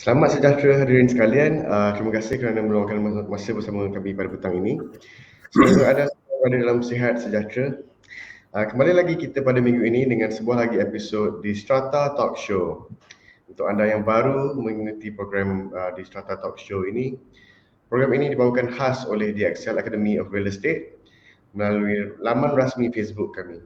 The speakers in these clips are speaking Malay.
Selamat sejahtera hadirin sekalian. Terima kasih kerana meluangkan masa bersama kami pada petang ini. Semoga anda semua berada dalam sihat sejahtera. Kembali lagi kita pada minggu ini dengan sebuah lagi episod di Strata Talk Show. Untuk anda yang baru mengikuti program di Strata Talk Show ini, program ini dibawakan khas oleh The Excel Academy of Real Estate melalui laman rasmi Facebook kami.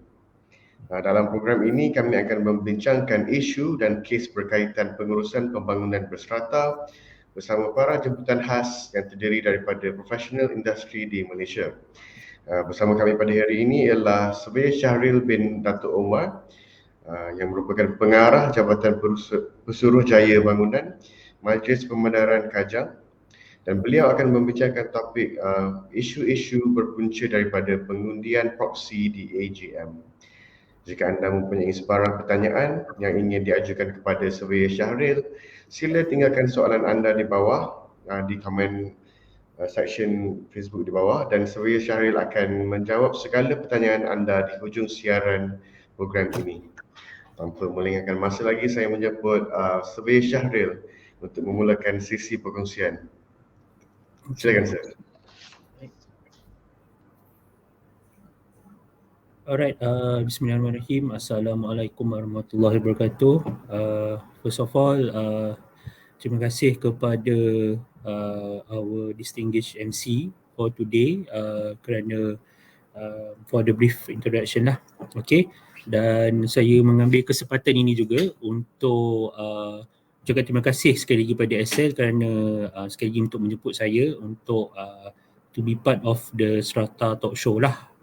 Dalam program ini kami akan membincangkan isu dan kes berkaitan pengurusan pembangunan berstrata bersama para jemputan khas yang terdiri daripada profesional industri di Malaysia. Bersama kami pada hari ini ialah Surveyor Syahril bin Datuk Omar yang merupakan pengarah Jabatan Pesuruhjaya Bangunan Majlis Pembenaran Kajang, dan beliau akan membincangkan topik isu-isu berpunca daripada pengundian proksi di AGM. Jika anda mempunyai sebarang pertanyaan yang ingin diajukan kepada Surveyor Syahril, sila tinggalkan soalan anda di bawah di komen section Facebook di bawah, dan Surveyor Syahril akan menjawab segala pertanyaan anda di hujung siaran program ini. Tanpa melengahkan masa lagi, saya menjemput Surveyor Syahril untuk memulakan sesi perkongsian. Silakan, Sir. Alright, bismillahirrahmanirrahim. Assalamualaikum warahmatullahi wabarakatuh. First of all, terima kasih kepada our distinguished MC for today kerana for the brief introduction lah. Okay, dan saya mengambil kesempatan ini juga untuk juga terima kasih sekali lagi pada SL kerana sekali lagi untuk menjemput saya untuk to be part of the Strata Talk Show lah,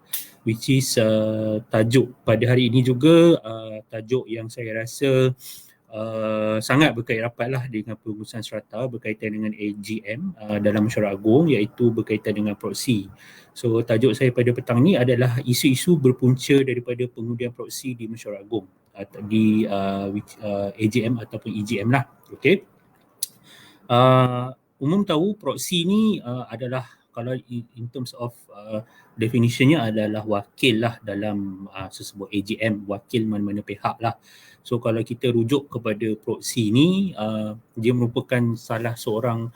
which is tajuk pada hari ini juga tajuk yang saya rasa sangat berkait rapat lah dengan pengurusan strata berkaitan dengan AGM dalam mesyuarat agung, iaitu berkaitan dengan proksi. So tajuk saya pada petang ni adalah isu-isu berpunca daripada pengundian proksi di mesyuarat agung di AGM ataupun EGM lah. Okay. Umum tahu proksi ni adalah, kalau in terms of definitionnya adalah wakil lah dalam sesebuah AGM, wakil mana-mana pihak lah. So kalau kita rujuk kepada proksi ni, dia merupakan salah seorang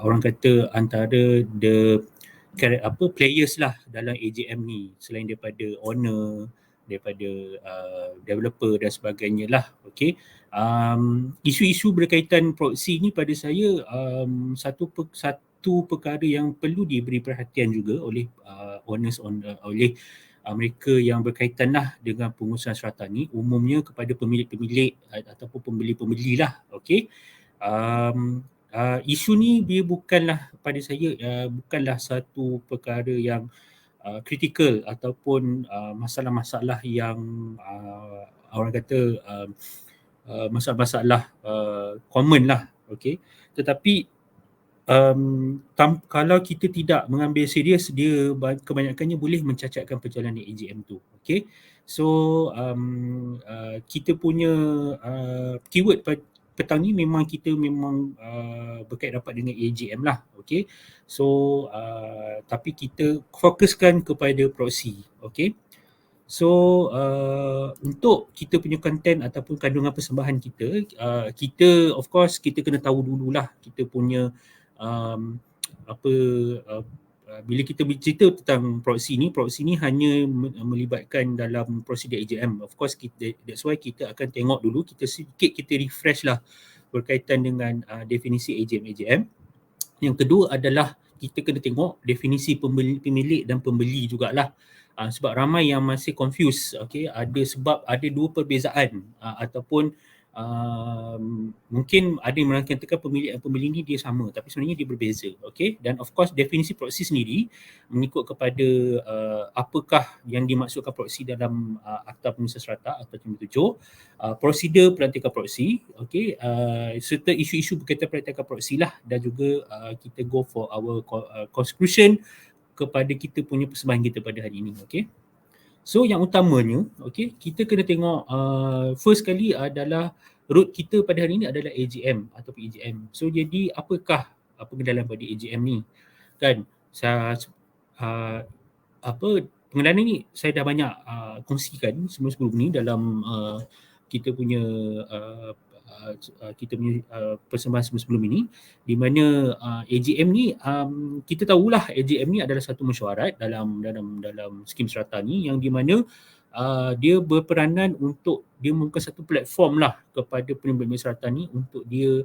orang kata antara the players lah dalam AGM ni, selain daripada owner, daripada developer dan sebagainya lah. Okay. Isu-isu berkaitan proksi ni pada saya satu perkara yang perlu diberi perhatian juga oleh owners oleh mereka yang berkaitan lah dengan pengurusan strata ni, umumnya kepada pemilik-pemilik ataupun pembeli-pembeli lah. Okay. Isu ni dia bukanlah, pada saya bukanlah satu perkara yang kritikal ataupun masalah-masalah yang orang kata masalah-masalah common lah. Okay. Tetapi kalau kita tidak mengambil serius, dia kebanyakannya boleh mencacatkan perjalanan AGM tu. Okay. So kita punya keyword petang ni memang kita berkait rapat dengan AGM lah. Okay. So tapi kita fokuskan kepada proksi. Okay. So untuk kita punya content ataupun kandungan persembahan kita of course kita kena tahu dululah kita punya bila kita bercerita tentang proksi ni hanya melibatkan dalam prosedur AGM. Of course that's why kita akan tengok dulu, kita refresh lah berkaitan dengan definisi AGM. Yang kedua adalah kita kena tengok definisi pemilik dan pembeli jugalah. Sebab ramai yang masih confused. Okay, ada dua perbezaan ataupun mungkin ada yang mengatakan pemilik dan pembeli ni dia sama, tapi sebenarnya dia berbeza. Okay, dan of course definisi proksi sendiri mengikut kepada apakah yang dimaksudkan proksi dalam Akta Pengurusan Strata atau 7, prosedur pelantikan proksi. Okay, serta isu-isu berkaitan pelantikan proksi lah, dan juga kita go for our conclusion kepada kita punya persembahan kita pada hari ini. Okay. So yang utamanya, okay, kita kena tengok first kali adalah root kita pada hari ini adalah AGM ataupun EGM. So jadi apakah pengenalan pada AGM ni? Kan pengenalan ni saya dah banyak kongsikan sebelum ni dalam kita punya persembahan sebelum ini, di mana AGM ni kita tahulah AGM ni adalah satu mesyuarat dalam skim serata ni, yang di mana dia berperanan untuk dia membuka satu platform lah kepada penyelenggaraan serata ni untuk dia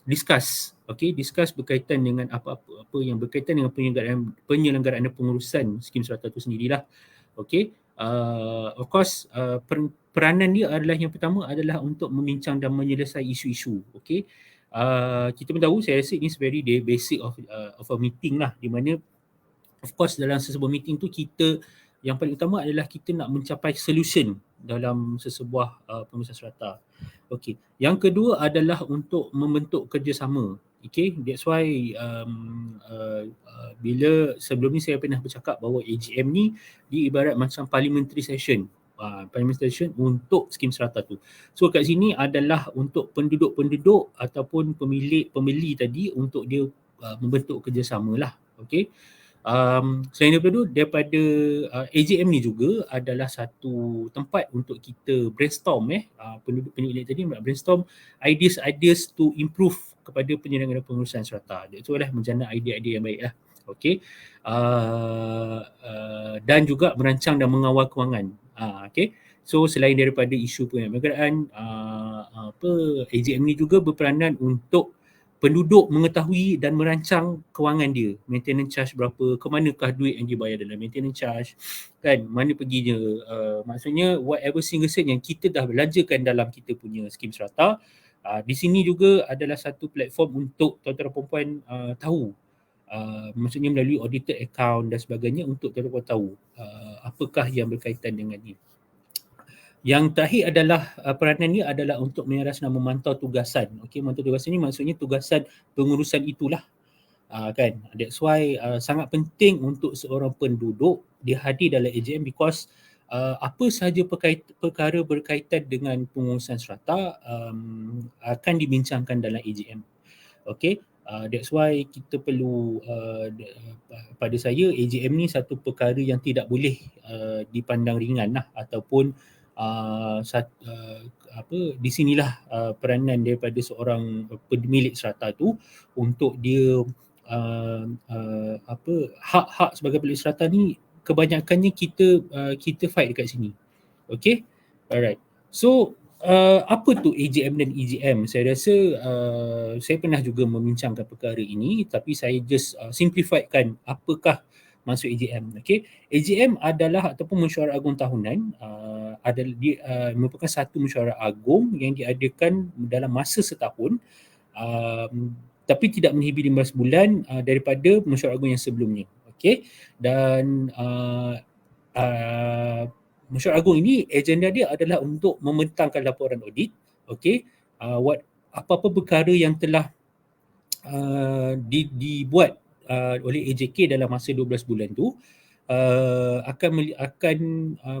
discuss berkaitan dengan apa yang berkaitan dengan penyelenggaraan dan pengurusan skim serata itu sendirilah. Of course peranan dia adalah, yang pertama adalah untuk membincang dan menyelesaikan isu-isu. Kita pun tahu, saya rasa ini very basic of a meeting lah, di mana of course dalam sesebuah meeting tu kita yang paling utama adalah kita nak mencapai solution dalam sesebuah pengurusan serata. Yang kedua adalah untuk membentuk kerjasama. That's why bila sebelum ni saya pernah bercakap bahawa AGM ni diibarat macam parliamentary session. Parliamentary session untuk skim serata tu. So kat sini adalah untuk penduduk-penduduk ataupun pembeli tadi untuk dia membentuk kerjasama lah. Selain daripada AGM ni juga adalah satu tempat untuk kita brainstorm penduduk-penduduk tadi nak brainstorm ideas to improve kepada penyelenggaraan pengurusan serata. Itu adalah menjana idea-idea yang baik lah. Dan juga merancang dan mengawal kewangan. So selain daripada isu penyelenggaraan, AGM ni juga berperanan untuk penduduk mengetahui dan merancang kewangan dia, maintenance charge berapa, ke manakah duit yang dibayar dalam maintenance charge, kan, mana perginya, maksudnya whatever single cent yang kita dah belanjakan dalam kita punya skim serata, di sini juga adalah satu platform untuk tuan-tuan dan puan-puan tahu, maksudnya melalui audited account dan sebagainya, untuk tuan-tuan dan puan tahu apakah yang berkaitan dengan ini. Yang terakhir adalah peranan ni adalah untuk menyaras dan memantau tugasan. Memantau tugasan ni maksudnya tugasan pengurusan itulah. Kan? That's why sangat penting untuk seorang penduduk dia hadir dalam AGM, because apa sahaja perkara berkaitan dengan pengurusan serata akan dibincangkan dalam AGM. That's why kita perlu, pada saya AGM ni satu perkara yang tidak boleh dipandang ringan lah, ataupun di sinilah peranan daripada seorang pemilik serata tu untuk dia hak-hak sebagai pemilik serata ni kebanyakannya kita fight dekat sini. Alright. So apa tu AGM dan EGM? Saya rasa saya pernah juga membincangkan perkara ini, tapi saya just simplifiedkan apakah maksud AGM. AGM adalah ataupun mesyuarat agung tahunan, merupakan satu mesyuarat agung yang diadakan dalam masa setahun, tapi tidak melebihi 15 bulan daripada mesyuarat agung yang sebelumnya. Dan mesyuarat agung ini agenda dia adalah untuk membentangkan laporan audit, apa-apa perkara yang telah dibuat oleh AJK dalam masa 12 bulan tu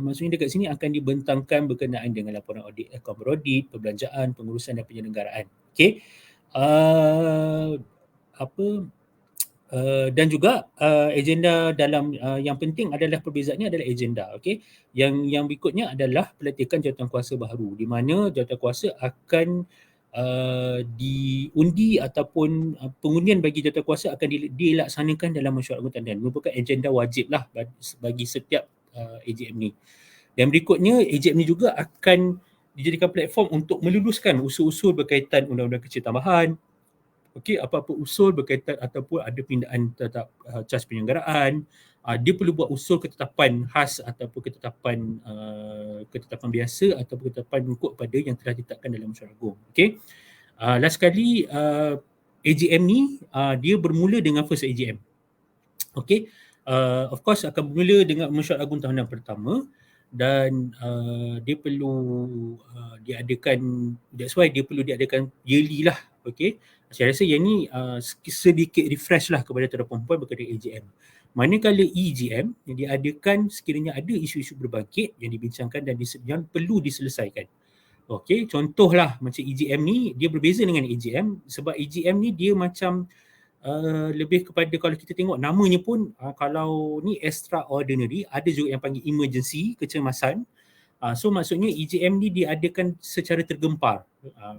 maksudnya dekat sini akan dibentangkan berkenaan dengan laporan audit, akaun beraudit, perbelanjaan, pengurusan dan penyelenggaraan. Dan juga agenda dalam yang penting adalah perbezaannya adalah agenda. Yang berikutnya adalah pelantikan jawatankuasa baru, di mana jawatankuasa akan diundi ataupun pengundian bagi jawatankuasa akan dilaksanakan dalam mesyuarat agung tahunan. Merupakan agenda wajib lah bagi setiap AGM ni. Dan berikutnya AGM ni juga akan dijadikan platform untuk meluluskan usul-usul berkaitan undang-undang kecil tambahan, apa-apa usul berkaitan ataupun ada pindaan terhadap cas penyelenggaraan, dia perlu buat usul ketetapan khas ataupun ketetapan biasa ataupun ketetapan mengikut pada yang telah ditetapkan dalam mesyuarat agung. Last sekali, AGM ni dia bermula dengan first AGM. Of course akan bermula dengan mesyuarat agung tahunan pertama, dan dia perlu diadakan, that's why dia perlu diadakan yearly lah. Saya rasa yang ni sedikit refresh lah kepada tuan-tuan perempuan berkaitan AGM. Manakala EGM yang diadakan sekiranya ada isu-isu berbangkit yang dibincangkan dan yang perlu diselesaikan. Contohlah macam EGM ni dia berbeza dengan AGM, sebab AGM ni dia macam lebih kepada, kalau kita tengok namanya pun, kalau ni extraordinary, ada juga yang panggil emergency, kecemasan, So maksudnya EGM ni diadakan secara tergempar.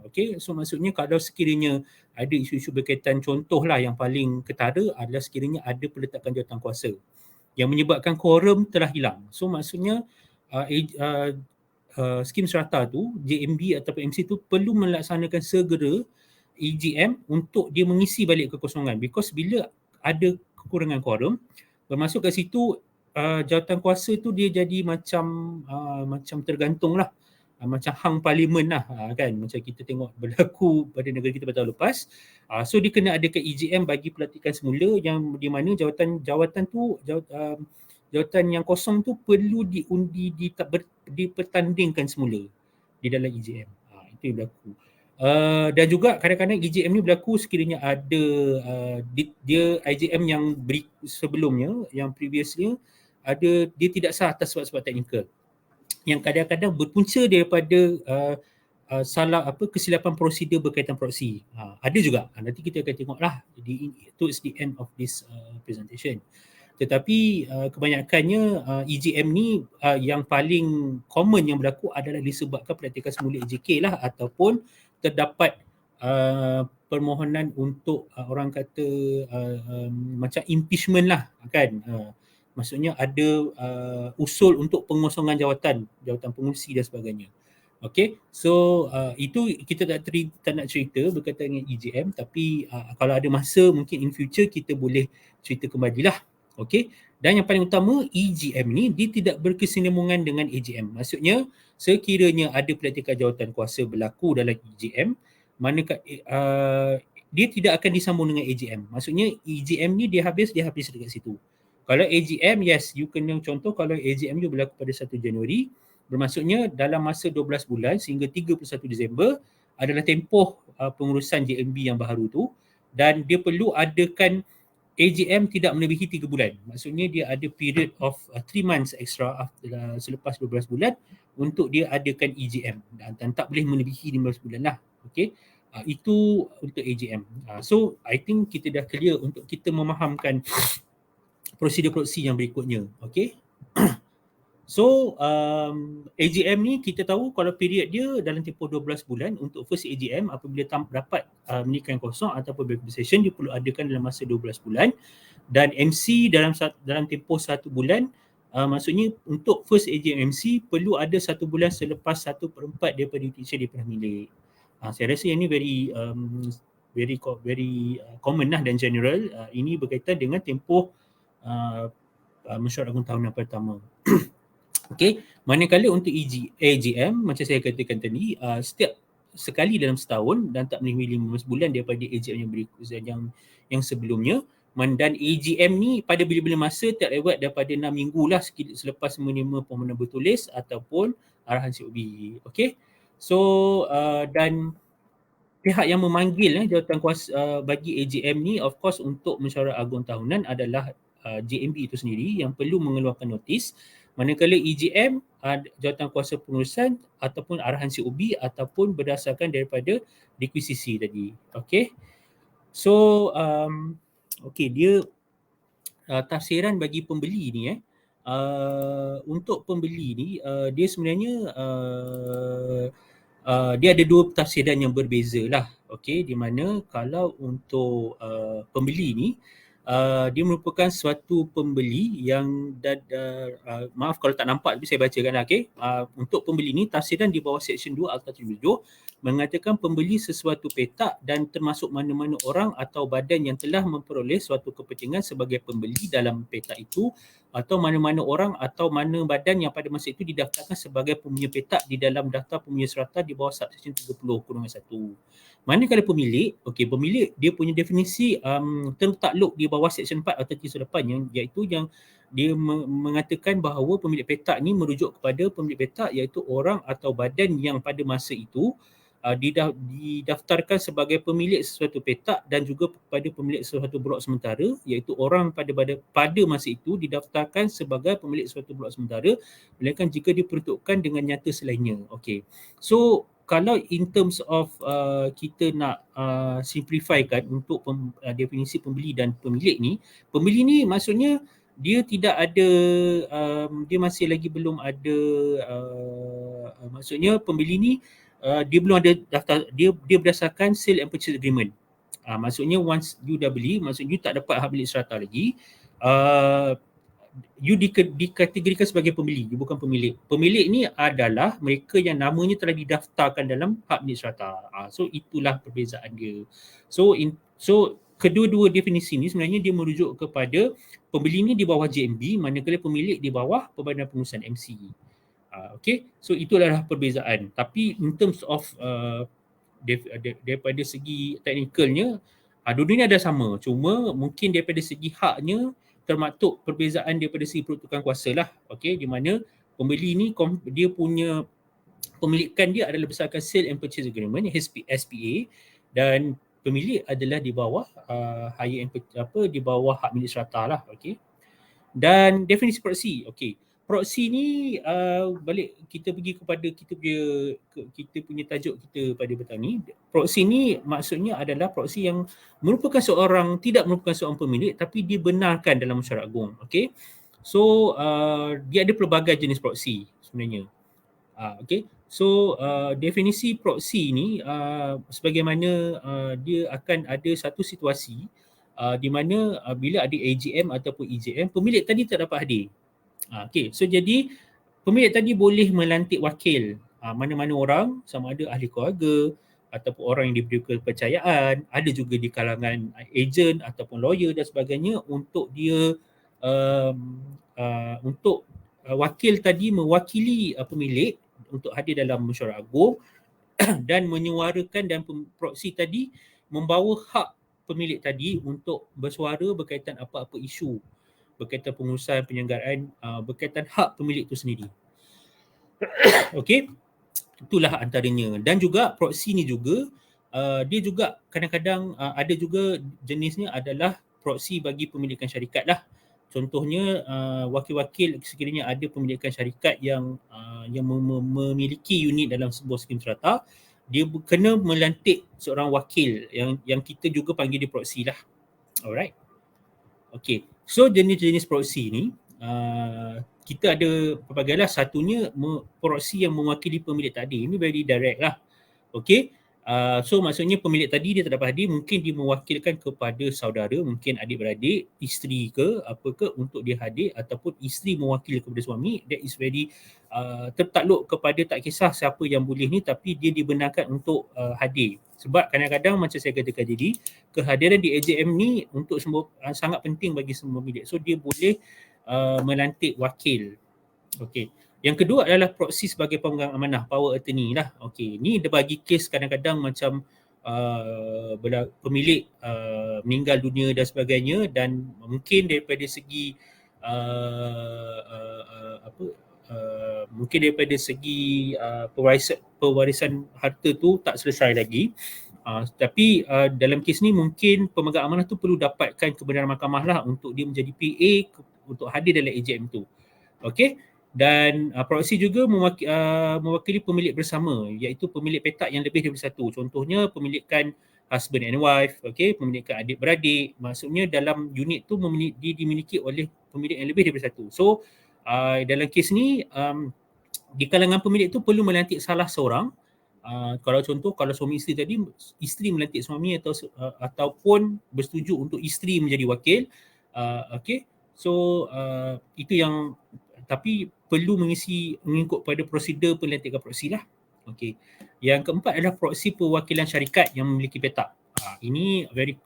Okay, so maksudnya kalau sekiranya ada isu-isu berkaitan, contohlah yang paling ketara adalah sekiranya ada peletakan jawatan kuasa yang menyebabkan quorum telah hilang. So maksudnya skim serata tu, JMB atau MC tu perlu melaksanakan segera EGM untuk dia mengisi balik kekosongan, because bila ada kekurangan quorum, bermaksud kat situ jawatan kuasa tu dia jadi macam tergantung lah, macam hang parlimen lah, kan, macam kita tengok berlaku pada negara kita pada tahun lepas. So dia kena adakan EGM bagi pelantikan semula, yang di mana jawatan yang kosong tu perlu diundi, dipertandingkan semula di dalam EGM. Itu yang berlaku. Dan juga kadang-kadang EGM ni berlaku sekiranya ada dia IGM yang sebelumnya, yang previously ada, dia tidak sah atas sebab-sebab teknikal yang kadang-kadang berpunca daripada kesilapan prosedur berkaitan proksi. Ada juga. Nanti kita akan tengoklah towards the end of this presentation. Tetapi kebanyakannya EGM ni yang paling common yang berlaku adalah disebabkan pelantikan semula AJK lah, ataupun terdapat permohonan untuk orang kata macam impeachment lah, kan. Maksudnya ada usul untuk pengosongan jawatan pengurusi dan sebagainya. Okay, so itu kita tak nak cerita berkaitan dengan EGM, tapi kalau ada masa mungkin in future kita boleh cerita kembali lah. Okay, dan yang paling utama, EGM ni dia tidak berkesinambungan dengan AGM. Maksudnya sekiranya ada pelantikan jawatan kuasa berlaku dalam EGM, manakah dia tidak akan disambung dengan AGM. Maksudnya EGM ni dia habis dekat situ. Kalau AGM, yes, you kena contoh, kalau AGM you berlaku pada 1 Januari, bermaksudnya dalam masa 12 bulan sehingga 31 Disember adalah tempoh pengurusan JMB yang baru tu, dan dia perlu adakan AGM tidak melebihi 3 bulan. Maksudnya dia ada period of 3 months extra selepas 12 bulan untuk dia adakan EGM, dan tak boleh melebihi 15 bulan lah. Okay, itu untuk AGM. So I think kita dah clear untuk kita memahamkan prosedur proksi yang berikutnya. Okay. So AGM ni kita tahu kalau period dia dalam tempoh 12 bulan. Untuk first AGM apabila dapat meningkatkan kosong ataupun break session, dia perlu adakan dalam masa 12 bulan, dan MC dalam tempoh 1 bulan. Maksudnya untuk first AGM MC perlu ada 1 bulan selepas 1/4 daripada duty dia pernah milik. Saya rasa yang ni very common lah dan general. Ini berkaitan dengan tempoh mesyuarat agung tahunan pertama. Okey, manakala untuk AGM macam saya katakan tadi, setiap sekali dalam setahun dan tak melebihi 15 bulan daripada AGM yang sebelumnya. Dan AGM ni pada bila-bila masa tak lewat daripada 6 minggu lah selepas menerima permohonan bertulis ataupun arahan COB. Okey, so dan pihak yang memanggil jawatan kuasa bagi AGM ni, of course untuk mesyuarat agung tahunan adalah JMB itu sendiri yang perlu mengeluarkan notis. Manakala EGM, jawatan kuasa pengurusan ataupun arahan COB ataupun berdasarkan daripada requisisi tadi. Okay, so dia tafsiran bagi pembeli ni untuk pembeli ni dia sebenarnya dia ada 2 tafsiran yang berbeza lah. Okay, di mana kalau untuk pembeli ni dia merupakan suatu pembeli yang maaf kalau tak nampak tapi saya bacakan lah. Okay, untuk pembeli ni tafsiran di bawah Seksyen 2 Akta 77 mengatakan pembeli sesuatu petak dan termasuk mana-mana orang atau badan yang telah memperoleh suatu kepentingan sebagai pembeli dalam petak itu, atau mana-mana orang atau mana badan yang pada masa itu didaftarkan sebagai pempunyai petak di dalam daftar pempunyai serata di bawah Seksyen 30/1. Manakala pemilik, pemilik dia punya definisi term takluk di bawah Seksyen 4 atau 38 iaitu yang dia mengatakan bahawa pemilik petak ni merujuk kepada pemilik petak iaitu orang atau badan yang pada masa itu didaftarkan sebagai pemilik sesuatu petak dan juga kepada pemilik sesuatu blok sementara iaitu orang pada masa itu didaftarkan sebagai pemilik sesuatu blok sementara melainkan jika diperuntukkan dengan nyata selainnya. Okay, so kalau in terms of kita nak simplifykan untuk definisi pembeli dan pemilik ni, pembeli ni maksudnya dia tidak ada dia masih lagi belum ada maksudnya pembeli ni dia belum ada daftar, dia berdasarkan sale and purchase agreement. Maksudnya once you dah beli, maksudnya you tak dapat hak milik serata lagi, you dikategorikan sebagai pembeli, you bukan pemilik. Pemilik ni adalah mereka yang namanya telah didaftarkan dalam hak milik serata. So itulah perbezaan dia. So kedua-dua definisi ni sebenarnya dia merujuk kepada pembeli ni di bawah JMB, manakala pemilik di bawah Perbadan Pengurusan MC. Okay, so itulah perbezaan. Tapi in terms of daripada segi teknikalnya, dua-duanya ada sama, cuma mungkin daripada segi haknya termaktub perbezaan daripada segi peruntukan kuasa lah. Okay, di mana pembeli ni dia punya pemilikan dia adalah berdasarkan sale and purchase agreement, SPA, dan pemilik adalah di bawah hire and di bawah hak milik serata lah. Okay, dan definisi proxy. Okay, proxy ni balik kita pergi kepada kita punya tajuk kita pada petang ni. Proxy ni maksudnya adalah proxy yang tidak merupakan seorang pemilik tapi dibenarkan dalam mesyuarat agung. Okay, so dia ada pelbagai jenis proxy sebenarnya. Okay, so definisi proxy ni sebagaimana dia akan ada satu situasi di mana bila ada AGM ataupun EGM, pemilik tadi tak dapat hadir. Okay, so jadi pemilik tadi boleh melantik wakil mana-mana orang, sama ada ahli keluarga ataupun orang yang diberi kepercayaan, ada juga di kalangan ejen ataupun lawyer dan sebagainya, untuk dia untuk wakil tadi mewakili pemilik untuk hadir dalam mesyuarat agung dan menyuarakan, dan proxy tadi membawa hak pemilik tadi untuk bersuara berkaitan apa-apa isu berkaitan pengurusan penyelenggaraan berkaitan hak pemilik itu sendiri. Okey, itulah antaranya. Dan juga proxy ni juga dia juga kadang-kadang ada juga jenisnya adalah proxy bagi pemilikan syarikat lah. Contohnya wakil-wakil sekiranya ada pemilikan syarikat yang memiliki unit dalam sebuah skim serata, dia kena melantik seorang wakil yang kita juga panggil dia proxy lah. Alright. Okay, so jenis-jenis proxy ni kita ada pelbagai lah. Satunya proxy yang mewakili pemilik tadi, ini very direct lah. Okay, so maksudnya pemilik tadi dia tak dapat hadir, mungkin dia mewakilkan kepada saudara, mungkin adik-beradik, isteri ke apa ke, untuk dia hadir, ataupun isteri mewakili kepada suami. That is very tertakluk kepada tak kisah siapa yang boleh ni, tapi dia dibenarkan untuk hadir. Sebab kadang-kadang macam saya katakan tadi, kehadiran di AGM ni untuk semua sangat penting bagi semua pemilik. So dia boleh melantik wakil. Okey. Yang kedua adalah proxy sebagai pemegang amanah, power attorney lah. Okey, ni dia bagi kes kadang-kadang macam pemilik meninggal dunia dan sebagainya, dan mungkin daripada segi mungkin daripada segi pewarisan harta tu tak selesai lagi. Tapi dalam kes ni mungkin pemegang amanah tu perlu dapatkan kebenaran mahkamah lah untuk dia menjadi PA untuk hadir dalam AGM tu. Okey, dan proxy juga mewakili pemilik bersama, iaitu pemilik petak yang lebih daripada satu. Contohnya pemilikan husband and wife, okey, pemilikan adik-beradik. Maksudnya dalam unit tu dimiliki oleh pemilik yang lebih daripada satu. So dalam kes ni di kalangan pemilik tu perlu melantik salah seorang. Kalau contoh, kalau suami isteri tadi, isteri melantik suami ataupun bersetuju untuk isteri menjadi wakil. Okey, so itu yang, tapi perlu mengikut pada prosedur pelantikan proxy lah. Okey. Yang keempat adalah proxy perwakilan syarikat yang memiliki petak. Ini very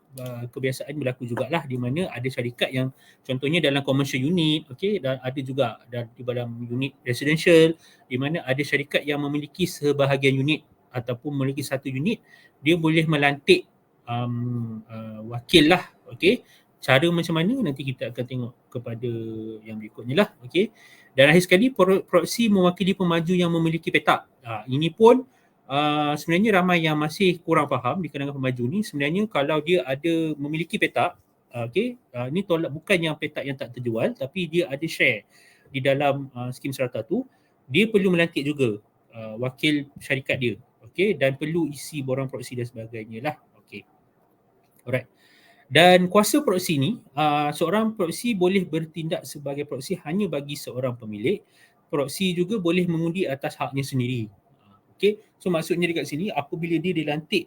kebiasaan berlaku jugalah, di mana ada syarikat yang contohnya dalam commercial unit, okey, dan ada juga di dalam unit residential, di mana ada syarikat yang memiliki sebahagian unit ataupun memiliki satu unit, dia boleh melantik wakil lah. Okey. Cara macam mana nanti kita akan tengok kepada yang berikutnya lah. Okey. Dan akhir sekali, proxy mewakili pemaju yang memiliki petak. Ini pun sebenarnya ramai yang masih kurang faham di kalangan pemaju ni. Sebenarnya kalau dia ada memiliki petak, okey, ni bukan yang petak yang tak terjual, tapi dia ada share di dalam skim serata tu, dia perlu melantik juga wakil syarikat dia. Okey, dan perlu isi borang proxy dan sebagainya lah. Okey. Alright. Dan kuasa proksi ni, seorang proksi boleh bertindak sebagai proksi hanya bagi seorang pemilik. Proksi juga boleh mengundi atas haknya sendiri. Okey, so maksudnya dekat sini apabila dia dilantik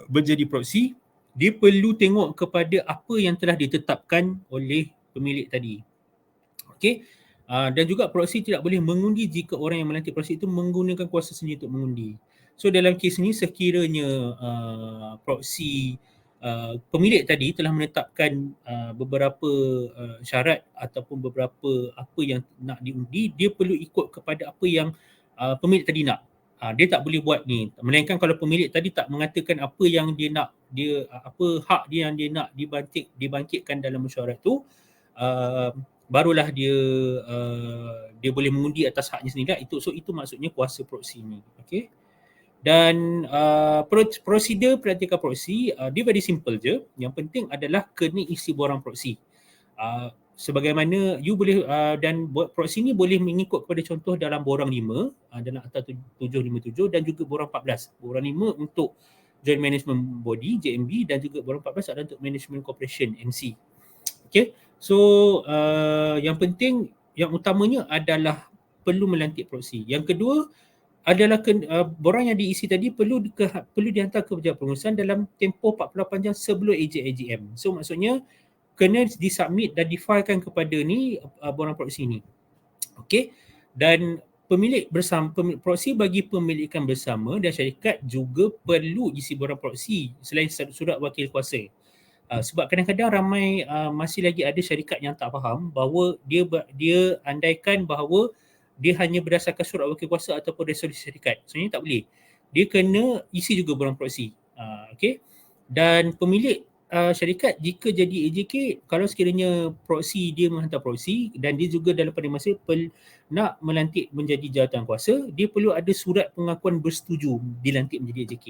menjadi proksi, dia perlu tengok kepada apa yang telah ditetapkan oleh pemilik tadi. Okey. Dan juga proksi tidak boleh mengundi jika orang yang melantik proksi itu menggunakan kuasa sendiri untuk mengundi. So dalam kes ini sekiranya proksi pemilik tadi telah menetapkan beberapa syarat ataupun beberapa apa yang nak diundi, dia perlu ikut kepada apa yang pemilik tadi nak. Dia tak boleh buat ni. Melainkan kalau pemilik tadi tak mengatakan apa yang dia nak, dia apa hak dia yang dia nak dibangkitkan dalam mesyuarat tu, barulah dia boleh mengundi atas haknya sendiri. So itu maksudnya kuasa proksi ni. Okey. Dan prosedur pelantikan proksi dia very simple je. Yang penting adalah kena isi borang proksi. Sebagaimana you boleh dan proksi ni boleh mengikut kepada contoh dalam borang 5 dalam Akta 757 dan juga borang 14. Borang 5 untuk Joint Management Body JMB dan juga borang 14 adalah untuk Management Corporation MC. Okay. So yang penting, yang utamanya adalah perlu melantik proksi. Yang kedua adalah borang yang diisi tadi perlu dihantar ke Pejabat Pengurusan dalam tempoh 48 jam sebelum AGM. So maksudnya kena disubmit dan difilekan kepada ni borang proksi ni. Okey. Dan pemilik bersama proksi bagi pemilikan bersama dan syarikat juga perlu isi borang proksi selain surat wakil kuasa. Sebab kadang-kadang ramai masih lagi ada syarikat yang tak faham bahawa dia andaikan bahawa dia hanya berdasarkan surat wakil kuasa ataupun resolusi syarikat. Sebenarnya tak boleh. Dia kena isi juga borang proksi. Okey. Dan pemilik syarikat jika jadi AJK, kalau sekiranya proksi dia menghantar proksi dan dia juga dalam pada masa nak melantik menjadi jawatan kuasa, dia perlu ada surat pengakuan bersetuju dilantik menjadi AJK.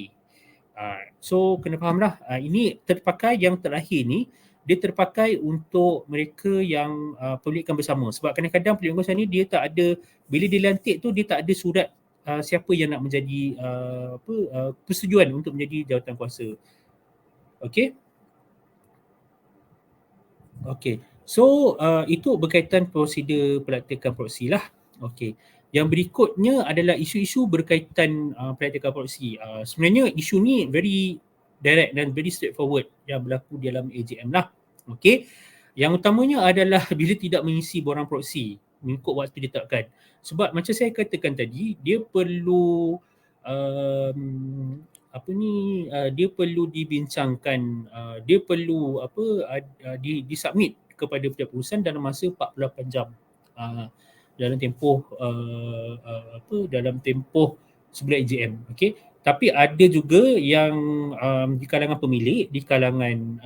So kena fahamlah, ini terpakai yang terakhir ni, dia terpakai untuk mereka yang pemilikan bersama. Sebab kadang-kadang pemilikan bersama ni dia tak ada, bila dilantik tu dia tak ada surat siapa yang nak menjadi persetujuan untuk menjadi jawatan kuasa. Okey. Okey. So itu berkaitan prosedur pelantikan proksi lah. Okey. Yang berikutnya adalah isu-isu berkaitan pelantikan proksi. Sebenarnya isu ni very direct dan very straightforward yang berlaku dalam AGM lah. Okey. Yang utamanya adalah bila tidak mengisi borang proksi mengikut waktu ditetapkan. Sebab macam saya katakan tadi, dia perlu dia perlu dibincangkan, dia perlu disubmit kepada Pejabat Pengurusan dalam masa 48 jam dalam tempoh dalam tempoh sebelum AGM. Okey. Tapi ada juga yang di kalangan pemilik, di kalangan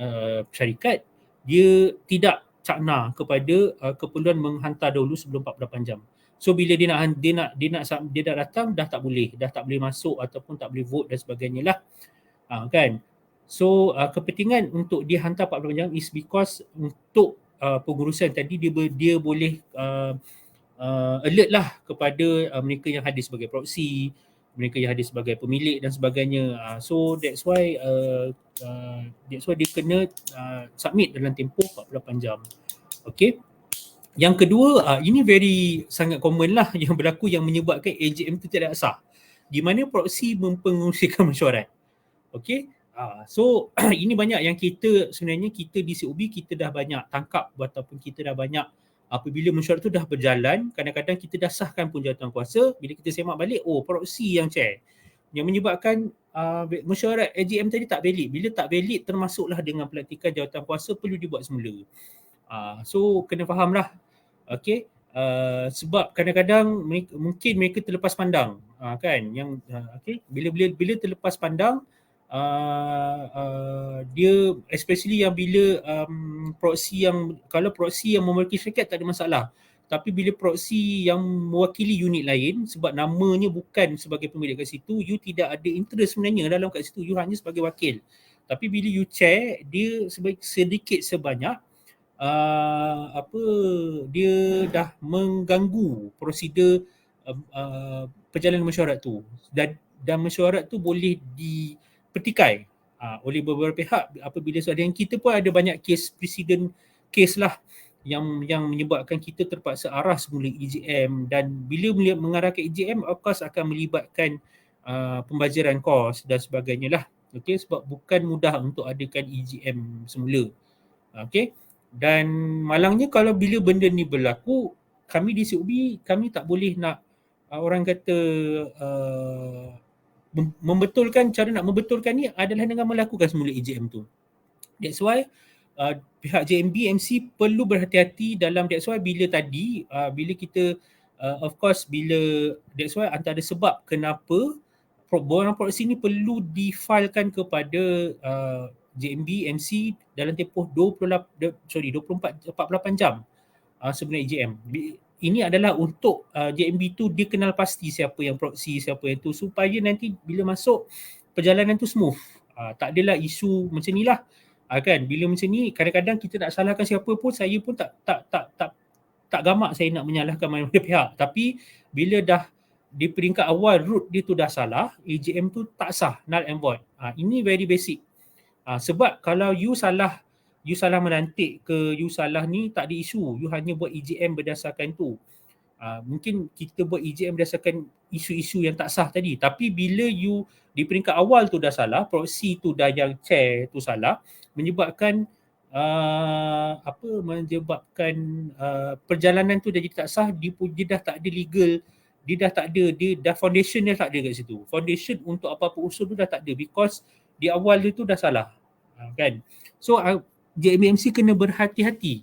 syarikat, dia tidak cakna kepada keperluan menghantar dahulu sebelum 48 jam. So bila dia dah datang dah tak boleh masuk ataupun tak boleh vote dan sebagainya lah. Kan? So kepentingan untuk dia hantar 48 jam is because untuk pengurusan tadi dia boleh alert lah kepada mereka yang hadir sebagai proksi, mereka yang hadir sebagai pemilik dan sebagainya. So that's why dia kena submit dalam tempoh 48 jam. Okay. Yang kedua, ini very sangat common lah yang berlaku yang menyebabkan AGM itu tidak sah. Di mana proksi mempengerusikan mesyuarat. Okay. So ini banyak yang sebenarnya kita di COB kita dah banyak tangkap ataupun kita dah banyak apabila mesyuarat tu dah berjalan, kadang-kadang kita dah sahkan pun jawatan kuasa, bila kita semak balik, proksi yang chair. Yang menyebabkan mesyuarat AGM tadi tak valid. Bila tak valid, termasuklah dengan pelantikan jawatan kuasa perlu dibuat semula. So kena fahamlah. Okey. Sebab kadang-kadang mungkin mereka terlepas pandang, kan, yang okey, bila terlepas pandang, dia especially yang bila proksi yang, kalau proksi yang memiliki syarikat tak ada masalah, tapi bila proksi yang mewakili unit lain, sebab namanya bukan sebagai pemilik kat situ, you tidak ada interest sebenarnya dalam kat situ, you hanya sebagai wakil. Tapi bila you chair, dia sedikit sebanyak dia dah mengganggu prosedur perjalanan mesyuarat tu, dan mesyuarat tu boleh dipertikai oleh beberapa pihak apabila dan kita pun ada banyak kes presiden kes lah yang menyebabkan kita terpaksa arah semula EJM, dan bila mengarah ke EJM of course akan melibatkan pembaziran kos dan sebagainya lah. Okey, sebab bukan mudah untuk adakan EJM semula. Okey, dan malangnya kalau bila benda ni berlaku, kami di CUB kami tak boleh nak orang kata cara nak membetulkan ni adalah dengan melakukan semula EJM tu. That's why pihak JMB MC perlu berhati-hati dalam, that's why bila tadi bila kita of course bila that's why antara sebab kenapa borang proksi ni perlu difilekan kepada JMB MC dalam tempoh 48 jam sebenarnya EJM. Ini adalah untuk JMB tu dia kenal pasti siapa yang proksi, siapa yang tu, supaya nanti bila masuk perjalanan tu smooth. Tak adalah isu macam ni lah. Kan, bila macam ni kadang-kadang kita nak salahkan siapa pun, saya pun tak gamak saya nak menyalahkan mana-mana pihak. Tapi bila dah di peringkat awal root dia tu dah salah, EJM tu tak sah, null and void. Ini very basic. Sebab kalau you salah melantik ke, you salah ni tak ada isu, you hanya buat EJM berdasarkan tu. Mungkin kita buat EJM berdasarkan isu-isu yang tak sah tadi, tapi bila you di peringkat awal tu dah salah, proxy tu dah yang chair tu salah, menyebabkan perjalanan tu dah jadi tak sah, dia dah tak ada legal, dia dah foundation dia tak ada kat situ. Foundation untuk apa-apa usul tu dah tak ada, because di awal dia tu dah salah. Kan? So JMMC kena berhati-hati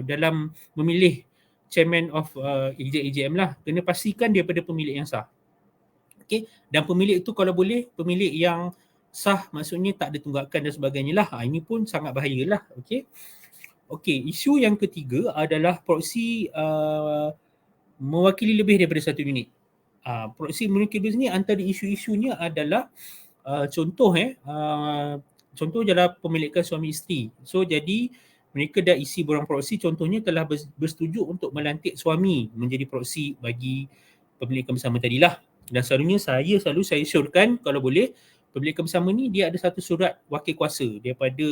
dalam memilih chairman of EJM lah. Kena pastikan daripada pemilik yang sah. Okay? Dan pemilik tu kalau boleh pemilik yang sah, maksudnya tak ada tunggakan dan sebagainya lah. Ini pun sangat bahayalah. Okay, isu yang ketiga adalah proksi mewakili lebih daripada satu unit. Proksi mewakili ni antara isu-isunya adalah contoh adalah pemilikan suami isteri. So jadi mereka dah isi borang proksi, contohnya telah bersetuju untuk melantik suami menjadi proksi bagi pemilikan bersama tadilah. Dan selalunya saya syorkan kalau boleh pemilikan bersama ni dia ada satu surat wakil kuasa daripada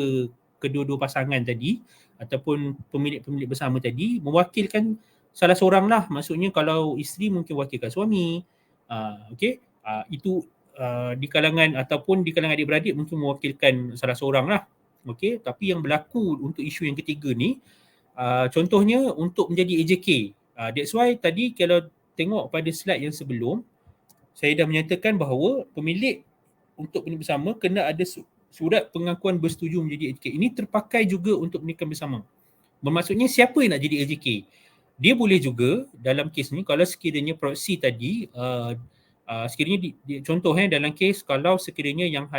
kedua-dua pasangan tadi ataupun pemilik bersama tadi mewakilkan salah seorang lah. Maksudnya kalau isteri mungkin wakilkan suami. Itu di kalangan ataupun di kalangan adik-beradik mungkin mewakilkan salah seorang lah. Okey, tapi yang berlaku untuk isu yang ketiga ni contohnya untuk menjadi AJK. That's why tadi kalau tengok pada slide yang sebelum saya dah menyatakan bahawa pemilik untuk pemilik bersama kena ada surat pengakuan bersetuju menjadi AJK. Ini terpakai juga untuk pemilikan bersama. Bermaksudnya siapa yang nak jadi AJK? Dia boleh juga dalam kes ni kalau sekiranya proksi tadi sekiranya contohnya dalam kes kalau sekiranya yang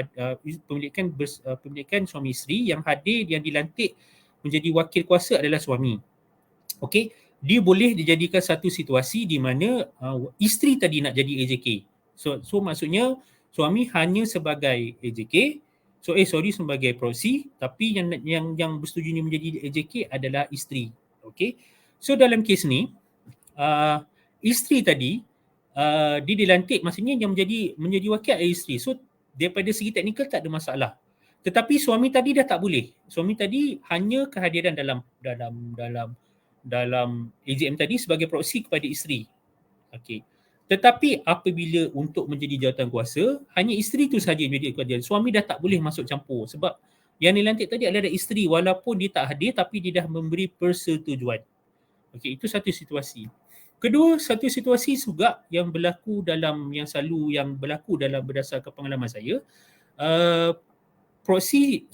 pemilikan suami isteri yang hadir yang dilantik menjadi wakil kuasa adalah suami. Okey, dia boleh dijadikan satu situasi di mana isteri tadi nak jadi AJK. So maksudnya suami hanya sebagai AJK, sebagai proksi, tapi yang bersetuju ni menjadi AJK adalah isteri. Okey. So dalam kes ni isteri tadi dia dilantik, maksudnya yang menjadi wakil adalah isteri. So daripada segi teknikal tak ada masalah. Tetapi suami tadi dah tak boleh. Suami tadi hanya kehadiran dalam AJM tadi sebagai proksi kepada isteri. Okey. Tetapi apabila untuk menjadi jawatan kuasa, hanya isteri tu sahaja yang menjadi kehadiran. Suami dah tak boleh masuk campur sebab yang dilantik tadi adalah isteri, walaupun dia tak hadir tapi dia dah memberi persetujuan. Okey, itu satu situasi. Kedua, satu situasi juga yang berlaku yang berlaku dalam berdasarkan pengalaman saya, proksi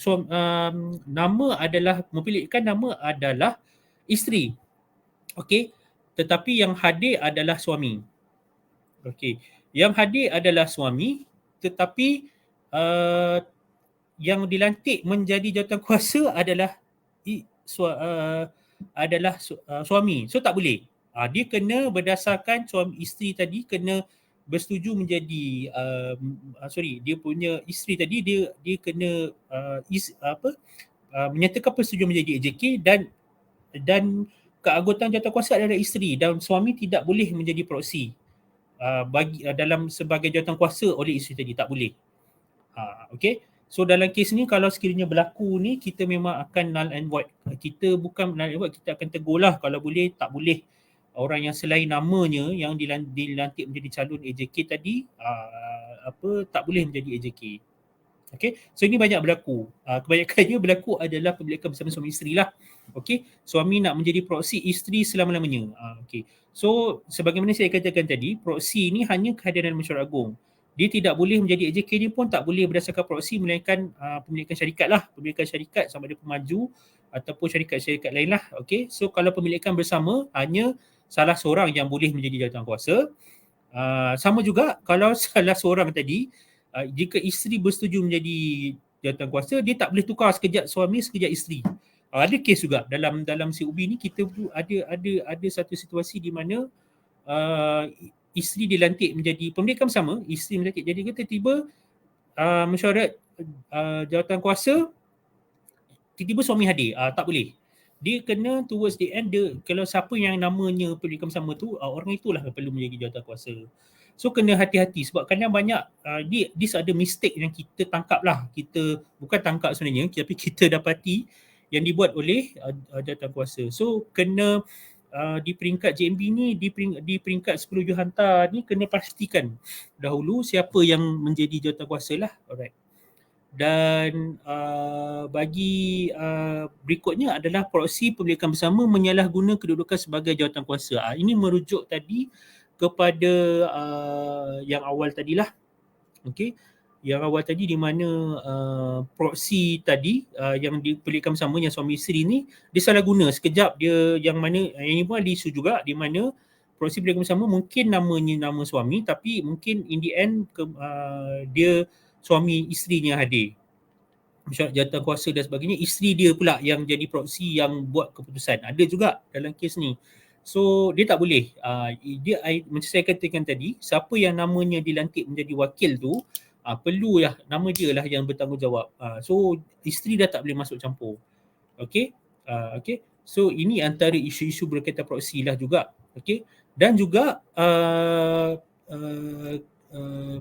memilihkan nama adalah isteri. Okey, tetapi yang hadir adalah suami. Okey, yang hadir adalah suami tetapi yang dilantik menjadi jawatan kuasa adalah suami. So tak boleh. Dia kena berdasarkan suami isteri tadi kena bersetuju menjadi dia punya isteri tadi dia kena menyatakan persetujuan menjadi AJK dan keanggotaan jawatan kuasa adalah isteri dan suami tidak boleh menjadi proksi sebagai jawatan kuasa oleh isteri tadi, tak boleh. Okey. So dalam kes ni kalau sekiranya berlaku ni, kita memang akan null and void. Kita bukan null and void, kita akan tegur lah kalau boleh, tak boleh orang yang selain namanya yang dilantik menjadi calon AJK tadi tak boleh menjadi AJK. Okay, so ini banyak berlaku. Kebanyakannya berlaku adalah pemilikan bersama suami isteri lah. Okay, suami nak menjadi proksi, isteri selama-lamanya. Okay, so sebagaimana saya katakan tadi, proksi ni hanya kehadiran mesyuarat agung. Dia tidak boleh menjadi AJK ni pun tak boleh berdasarkan proksi, melainkan pemilikan syarikat lah. Pemilikan syarikat sama ada pemaju ataupun syarikat-syarikat lain lah. Okay, so kalau pemilikan bersama hanya salah seorang yang boleh menjadi jawatankuasa. Sama juga kalau salah seorang tadi, jika isteri bersetuju menjadi jawatankuasa, dia tak boleh tukar sekejap suami, sekejap isteri. Ada kes juga dalam CUB ni, kita ada satu situasi di mana isteri dilantik menjadi pemilikan bersama, isteri dilantik jadi tiba-tiba mesyuarat jawatankuasa, tiba-tiba suami hadir. Tak boleh. Dia kena towards the end, kalau siapa yang namanya pemilikan bersama tu, orang itulah yang perlu menjadi jawatankuasa. So kena hati-hati sebab kadang banyak this ada mistake yang kita tangkap lah. Kita bukan tangkap sebenarnya, tapi kita dapati yang dibuat oleh jawatankuasa. So kena di peringkat JMB ni, di peringkat 10 Juhanta ni, kena pastikan dahulu siapa yang menjadi jawatankuasa lah. Alright. Dan bagi berikutnya adalah proksi pemilikan bersama menyalahguna kedudukan sebagai jawatankuasa. Ini merujuk tadi kepada yang awal tadilah. Okey, yang awal tadi di mana proksi tadi yang dipelihkan bersama yang suami isteri ni, dia salah guna sekejap, dia yang mana yang ini pun ada isu juga di mana proksi pelihkan bersama mungkin namanya nama suami, tapi mungkin in the end dia suami isterinya hadir, mesyuarat jawatankuasa dan sebagainya, isteri dia pula yang jadi proksi yang buat keputusan. Ada juga dalam kes ni. So dia tak boleh. Macam saya katakan tadi, siapa yang namanya dilantik menjadi wakil tu, perlulah nama dia lah yang bertanggungjawab. So isteri dah tak boleh masuk campur. Okay. So ini antara isu-isu berkaitan proksi lah juga. Okay. Dan juga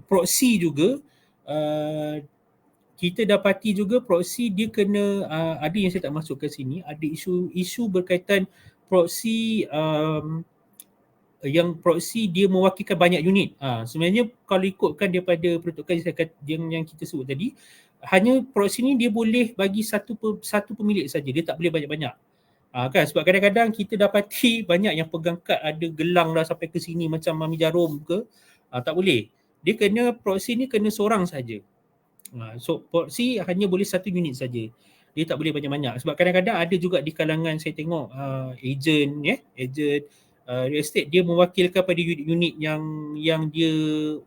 proksi juga, kita dapati juga proksi dia kena ada yang saya tak masuk ke sini, ada isu berkaitan proksi yang proksi dia mewakilkan banyak unit. Sebenarnya kalau ikutkan daripada peruntukan yang kita sebut tadi, hanya proksi ni dia boleh bagi satu pemilik saja, dia tak boleh banyak-banyak. Kan, sebab kadang-kadang kita dapati banyak yang pegang kad ada gelang dah sampai ke sini macam Mami Jarum ke, tak boleh. Dia kena, proksi ni kena seorang saja. So proksi hanya boleh satu unit saja. Dia tak boleh banyak-banyak. Sebab kadang-kadang ada juga di kalangan saya tengok ejen real estate, dia mewakilkan pada unit-unit yang dia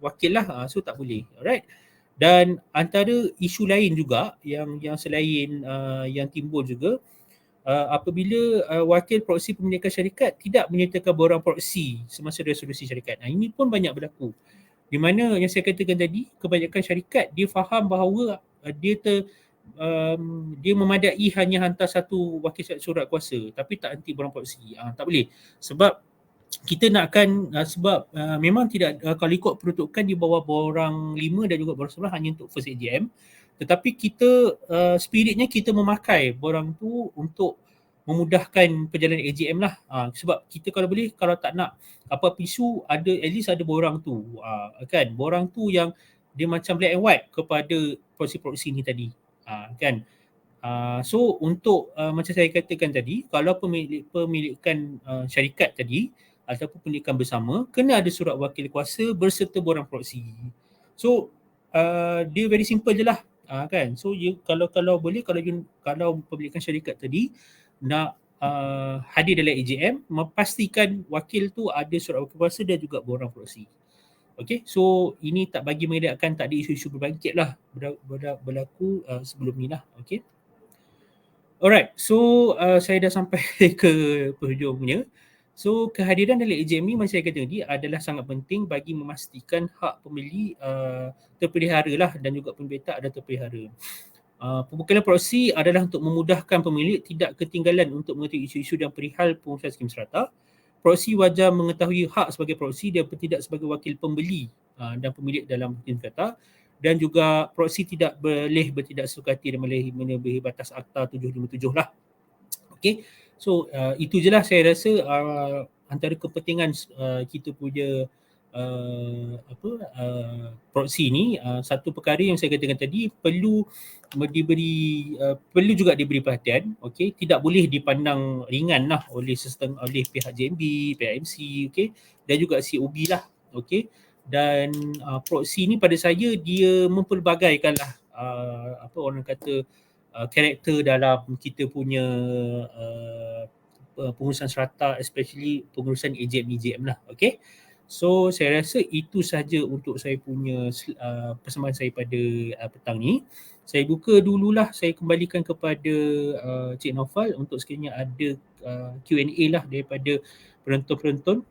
wakil lah. So tak boleh. Alright. Dan antara isu lain juga yang selain yang timbul juga, apabila wakil proksi pemilikan syarikat tidak menyertakan borang proksi semasa resolusi syarikat. Ini pun banyak berlaku. Di mana yang saya katakan tadi, kebanyakan syarikat dia faham bahawa dia memadai hanya hantar satu wakil surat kuasa, tapi tak henti borang proksi. Tak boleh. Sebab kita nakkan, memang tidak, kalau ikut peruntukan di bawah borang 5 dan juga borang 11 hanya untuk first AGM, tetapi kita spiritnya kita memakai borang tu untuk memudahkan perjalanan AGM lah. Sebab kita kalau boleh, kalau tak nak apa-apa isu, at least ada borang tu. Kan, borang tu yang dia macam black and white kepada proksi-proksi ni tadi. Kan. So untuk macam saya katakan tadi, kalau pemilikan syarikat tadi ataupun pemilikan bersama, kena ada surat wakil kuasa berserta borang proksi. So dia very simple je lah. Kan. So kalau boleh, kalau pemilikan syarikat tadi nak hadir dalam AGM, memastikan wakil tu ada surat wakil kuasa dan juga borang proksi. Okay, so ini tak bagi mengelakkan tak ada isu-isu berbangkit lah berlaku sebelum ni lah. Okay. Alright, so saya dah sampai ke penghujungnya. So kehadiran dalam AGM ni, macam saya kata tadi, adalah sangat penting bagi memastikan hak pembeli terpelihara lah dan juga pembeli tak ada terpelihara. Pembekalan proksi adalah untuk memudahkan pemilik tidak ketinggalan untuk mengetahui isu-isu dan perihal pengurusan skim serata. Proksi wajar mengetahui hak sebagai proksi dan tidak sebagai wakil pembeli dan pemilik dalam skim serata. dan juga proxy tidak boleh bertindak sesuka hati dan melebihi batas Akta 757 lah. Okay, so itu je lah saya rasa antara kepentingan kita punya proxy ni. Satu perkara yang saya katakan tadi, perlu juga diberi perhatian. Okay, tidak boleh dipandang ringan lah oleh pihak JMB, pihak MC, okay, dan juga COB lah. Okay, dan proxy ni pada saya dia mempelbagaikan lah orang kata karakter dalam kita punya pengurusan serata, especially pengurusan AGM lah. Okay, so saya rasa itu saja untuk saya punya persembahan saya pada petang ni. Saya buka dululah, saya kembalikan kepada Cik Naufal untuk sekiranya ada Q&A lah daripada penonton-penonton.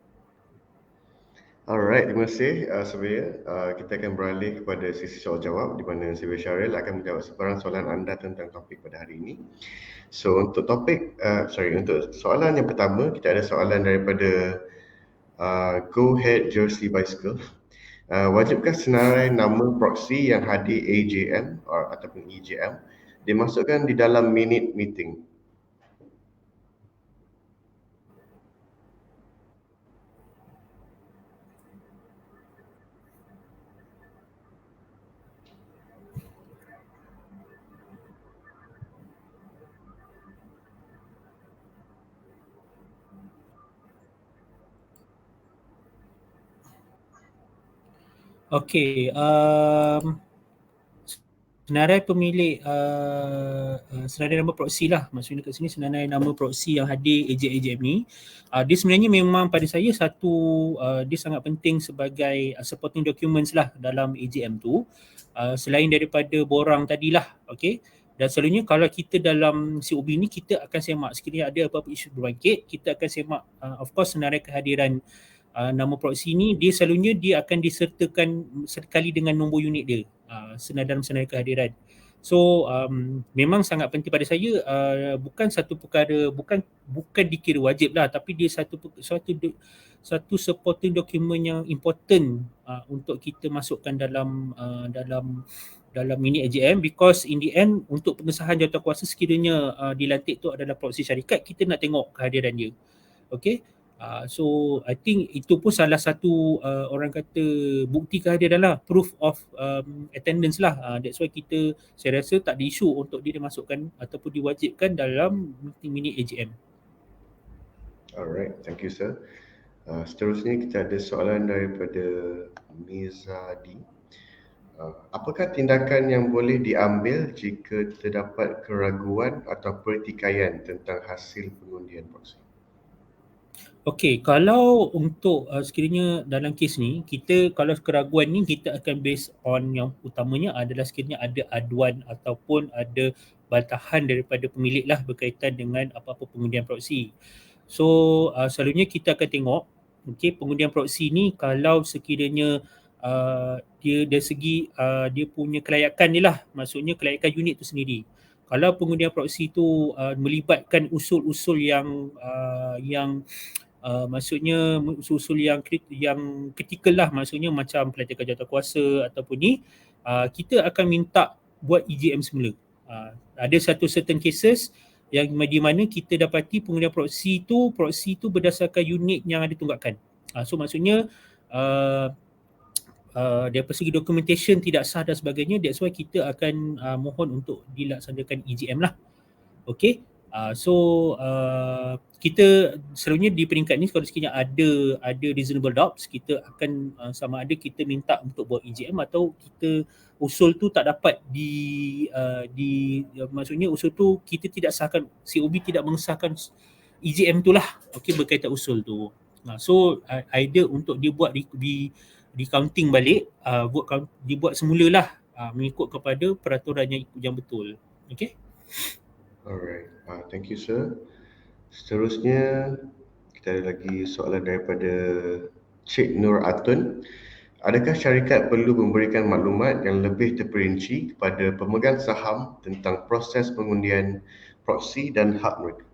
Alright, terima kasih Surveyor. Kita akan beralih kepada sesi soal jawab di mana Surveyor Syaril akan menjawab sebarang soalan anda tentang topik pada hari ini. So untuk untuk soalan yang pertama, kita ada soalan daripada Go Ahead Jersey Bicycle. Wajibkah senarai nama proxy yang hadir AGM ataupun EGM dimasukkan di dalam minute meeting? Okey, senarai pemilik senarai nama proxy lah, maksudnya kat sini senarai nama proxy yang hadir AGM ni, dia sebenarnya memang pada saya dia sangat penting sebagai supporting documents lah dalam AGM tu, selain daripada borang tadilah. Okey, dan selalunya kalau kita dalam COB ni kita akan semak sekiranya ada apa-apa isu berbangkit, kita akan semak of course senarai kehadiran nama proxy ni. Dia selalunya dia akan disertakan sekali dengan nombor unit dia dalam senarai kehadiran. So memang sangat penting pada saya, bukan satu perkara, bukan dikira wajib lah, tapi dia satu supporting document yang important untuk kita masukkan dalam mini AGM, because in the end untuk pengesahan jawatankuasa sekiranya dilantik tu adalah proxy syarikat, kita nak tengok kehadiran dia. Okay, so I think itu pun salah satu orang kata bukti kehadiran lah, proof of attendance lah. That's why saya rasa tak ada isu untuk dia dimasukkan ataupun diwajibkan dalam mini AGM. Alright, thank you sir. Seterusnya kita ada soalan daripada Mizadi. Apakah tindakan yang boleh diambil jika terdapat keraguan atau pertikaian tentang hasil pengundian proxy? Okey, kalau untuk sekiranya dalam kes ni, kalau keraguan ni kita akan based on yang utamanya adalah sekiranya ada aduan ataupun ada bantahan daripada pemilik lah berkaitan dengan apa-apa pengundian proxy. So selalunya kita akan tengok, okey, pengundian proxy ni kalau sekiranya dia dari segi dia punya kelayakan ni lah, maksudnya kelayakan unit tu sendiri. Kalau pengundian proxy tu melibatkan usul-usul yang maksudnya usul-usul yang kritikal lah, maksudnya macam pelantikan jawatankuasa ataupun ni, kita akan minta buat EGM semula. Ada satu certain cases yang di mana kita dapati pengundian proxy tu berdasarkan unit yang ada tunggakan. So maksudnya dari segi documentation tidak sah dan sebagainya, that's why kita akan mohon untuk dilaksanakan EGM lah. Okay, so kita selalunya di peringkat ni kalau sekiranya ada reasonable doubts, kita akan sama ada kita minta untuk buat EGM atau kita usul tu tak dapat maksudnya usul tu kita tidak sahkan, COB tidak mengesahkan EGM tu lah, okay, berkaitan usul tu. So either untuk dia buat recounting balik, dibuat semula lah mengikut kepada peraturan yang betul. Okay. Alright, thank you sir. Seterusnya kita ada lagi soalan daripada Cik Nur Atun. Adakah syarikat perlu memberikan maklumat yang lebih terperinci kepada pemegang saham tentang proses pengundian proxy dan hak mereka?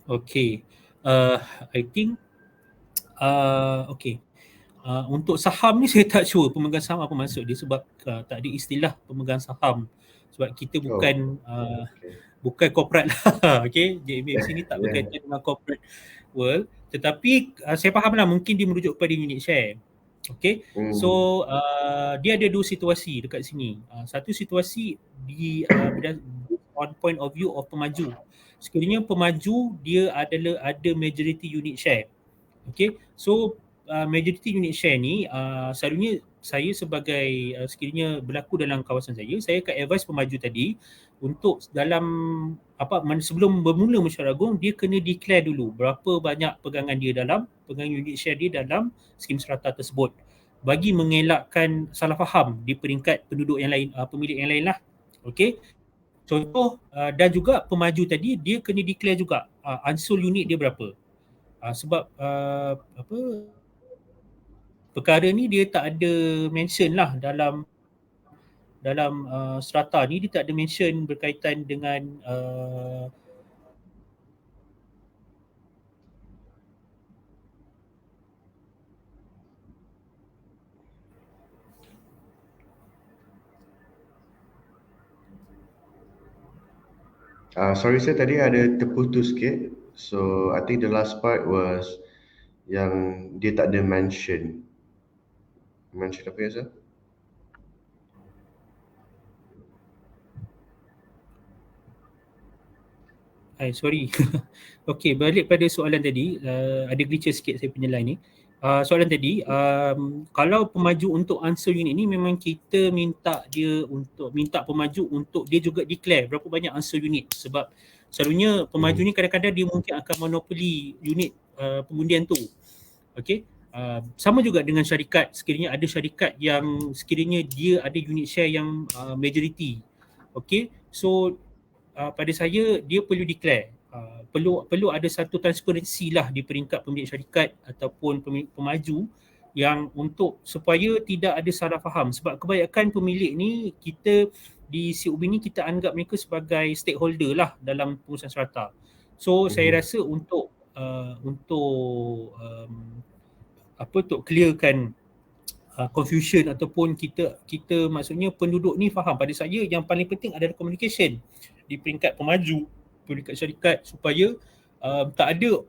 Okay, I think okay, Untuk saham ni saya tak sure pemegang saham apa maksud dia, sebab tak ada istilah pemegang saham, sebab kita Oh, okay. bukan corporate lah. Okay, JMFC ni tak Yeah. berkaitan dengan corporate world, tetapi saya faham lah mungkin dia merujuk kepada unit share. Okay, Hmm. so dia ada dua situasi dekat sini. Satu situasi on point of view of pemaju. Sekiranya pemaju dia ada majority unit share. Okay, so majority unit share ni selalunya saya sebagai sekiranya berlaku dalam kawasan saya akan advise pemaju tadi untuk dalam sebelum bermula mesyuarat agung, dia kena declare dulu berapa banyak pegangan unit share dia dalam skim serata tersebut, bagi mengelakkan salah faham di peringkat penduduk yang lain, pemilik yang lain lah. Okey. Contoh, dan juga pemaju tadi dia kena declare juga unsur unit dia berapa. Sebab perkara ni dia tak ada mention lah dalam strata ni, dia tak ada mention berkaitan dengan Sorry sir, tadi ada terputus sikit. So I think the last part was yang dia tak ada mention. Mention apa ya sir? sorry. Okey, balik pada soalan tadi, ada glitches sikit saya punya line ni. Soalan tadi, kalau pemaju untuk unsur unit ni memang kita minta pemaju untuk dia juga declare berapa banyak unsur unit, sebab selalunya pemaju ni kadang-kadang dia mungkin akan monopoli unit pengundian tu. Okey. Sama juga dengan syarikat, sekiranya ada syarikat yang sekiranya dia ada unit share yang majority. Okey. So pada saya dia perlu declare, perlu ada satu transparansi lah di peringkat pemilik syarikat ataupun pemaju yang untuk supaya tidak ada salah faham, sebab kebanyakan pemilik ni kita di CUB ni kita anggap mereka sebagai stakeholder lah dalam pengurusan serata. So saya rasa untuk clearkan confusion ataupun kita maksudnya penduduk ni faham, pada saya yang paling penting adalah communication di peringkat pemaju, peringkat syarikat, supaya tak ada